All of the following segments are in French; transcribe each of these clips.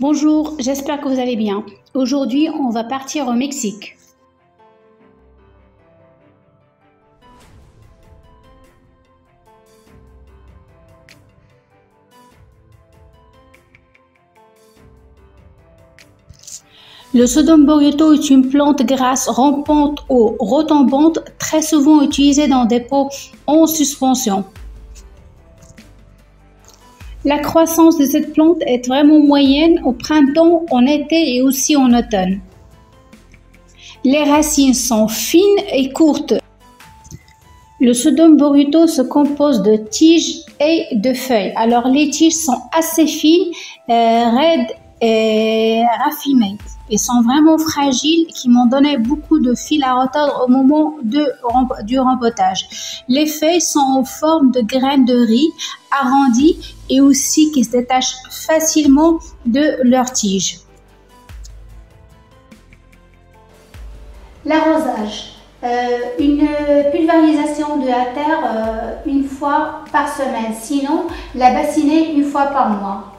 Bonjour, j'espère que vous allez bien. Aujourd'hui, on va partir au Mexique. Le Sodom Burrito est une plante grasse rampante ou retombante, très souvent utilisée dans des pots en suspension. La croissance de cette plante est vraiment moyenne au printemps, en été et aussi en automne. Les racines sont fines et courtes. Le Sodom Burrito se compose de tiges et de feuilles. Alors les tiges sont assez fines, raides et raffinées. Ils sont vraiment fragiles, qui m'ont donné beaucoup de fil à retordre au moment du rempotage. Les feuilles sont en forme de graines de riz arrondies et aussi qui se détachent facilement de leurs tiges. L'arrosage. Une pulvérisation de la terre une fois par semaine, sinon la bassiner une fois par mois.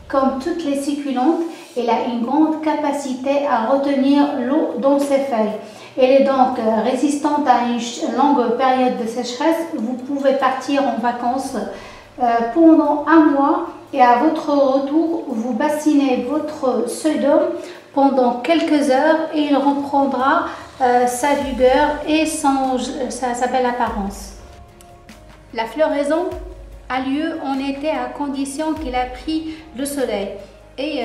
Comme toutes les succulentes, elle a une grande capacité à retenir l'eau dans ses feuilles. Elle est donc résistante à une longue période de sécheresse. Vous pouvez partir en vacances pendant un mois et à votre retour, vous bassinez votre Sodom pendant quelques heures et il reprendra sa vigueur et sa belle apparence. La floraison a lieu en été à condition qu'il a pris le soleil. Et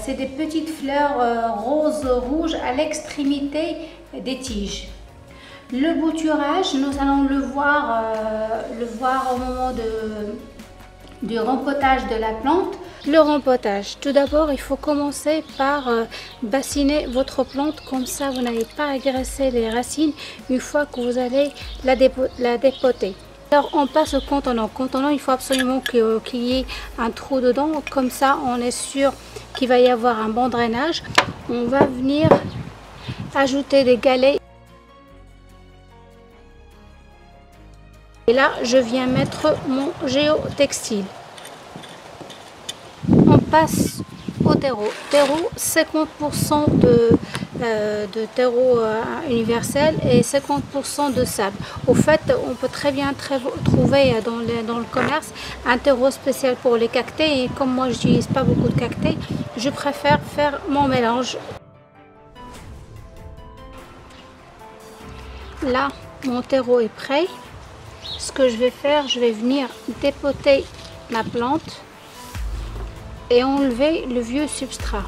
c'est des petites fleurs roses-rouges à l'extrémité des tiges. Le bouturage, nous allons le voir au moment du rempotage de la plante. Le rempotage, tout d'abord il faut commencer par bassiner votre plante, comme ça vous n'allez pas agresser les racines une fois que vous allez la dépoter. Alors on passe au contenant. Contenant, il faut absolument qu'il y ait un trou dedans, comme ça on est sûr qu'il va y avoir un bon drainage. On va venir ajouter des galets. Et là je viens mettre mon géotextile. On passe au terreau. Terreau, 50% de terreau universel et 50% de sable. Au fait, on peut très bien trouver dans le commerce un terreau spécial pour les cactés, et comme moi je n'utilise pas beaucoup de cactés, je préfère faire mon mélange. Là, mon terreau est prêt. Ce que je vais faire, je vais venir dépoter ma plante et enlever le vieux substrat.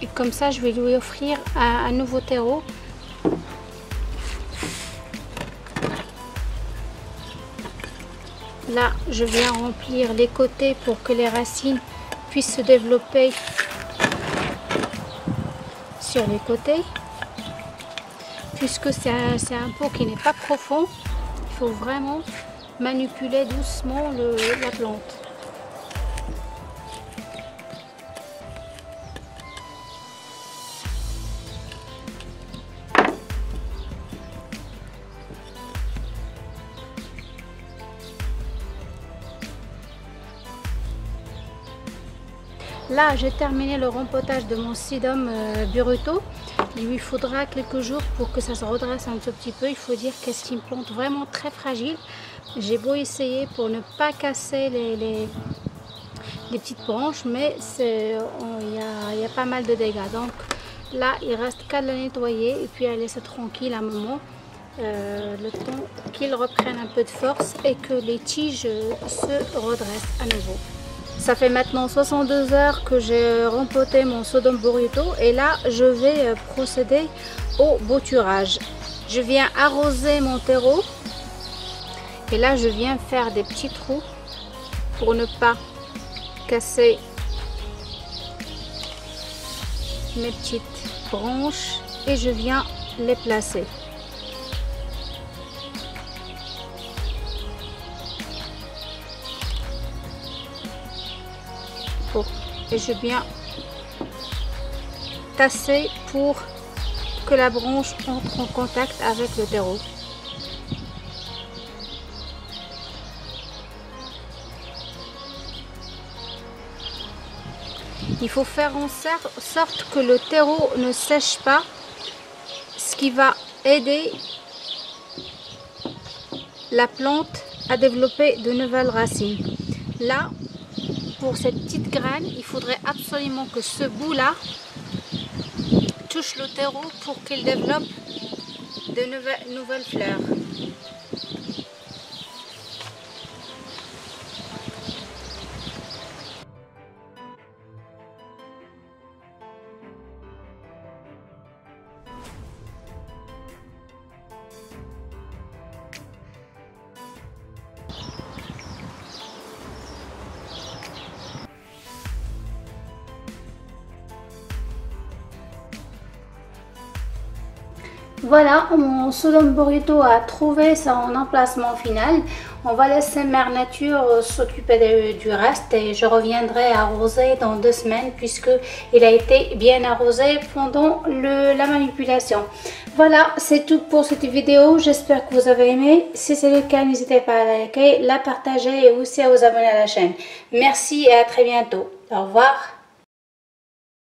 Et comme ça, je vais lui offrir un nouveau terreau. Là, je viens remplir les côtés pour que les racines puissent se développer sur les côtés. Puisque c'est un pot qui n'est pas profond, il faut vraiment manipuler doucement la plante. Là, j'ai terminé le rempotage de mon Sodom Burrito. Il lui faudra quelques jours pour que ça se redresse un tout petit peu. Il faut dire que c'est une plante vraiment très fragile. J'ai beau essayer pour ne pas casser les petites branches, mais il y a pas mal de dégâts. Donc là, il reste qu'à la nettoyer et puis à laisser tranquille un moment, le temps qu'il reprenne un peu de force et que les tiges se redressent à nouveau. Ça fait maintenant 62 heures que j'ai rempoté mon Sodom Burrito et là je vais procéder au bouturage. Je viens arroser mon terreau et là je viens faire des petits trous pour ne pas casser mes petites branches et je viens les placer. Et je viens tasser pour que la branche entre en contact avec le terreau. Il faut faire en sorte que le terreau ne sèche pas, ce qui va aider la plante à développer de nouvelles racines. Là, pour cette petite graine, il faudrait absolument que ce bout-là touche le terreau pour qu'il développe de nouvelles fleurs. Voilà, mon Sodome Burrito a trouvé son emplacement final. On va laisser Mère Nature s'occuper du reste et je reviendrai arroser dans 2 semaines puisque il a été bien arrosé pendant la manipulation. Voilà, c'est tout pour cette vidéo. J'espère que vous avez aimé. Si c'est le cas, n'hésitez pas à la liker, la partager et aussi à vous abonner à la chaîne. Merci et à très bientôt. Au revoir.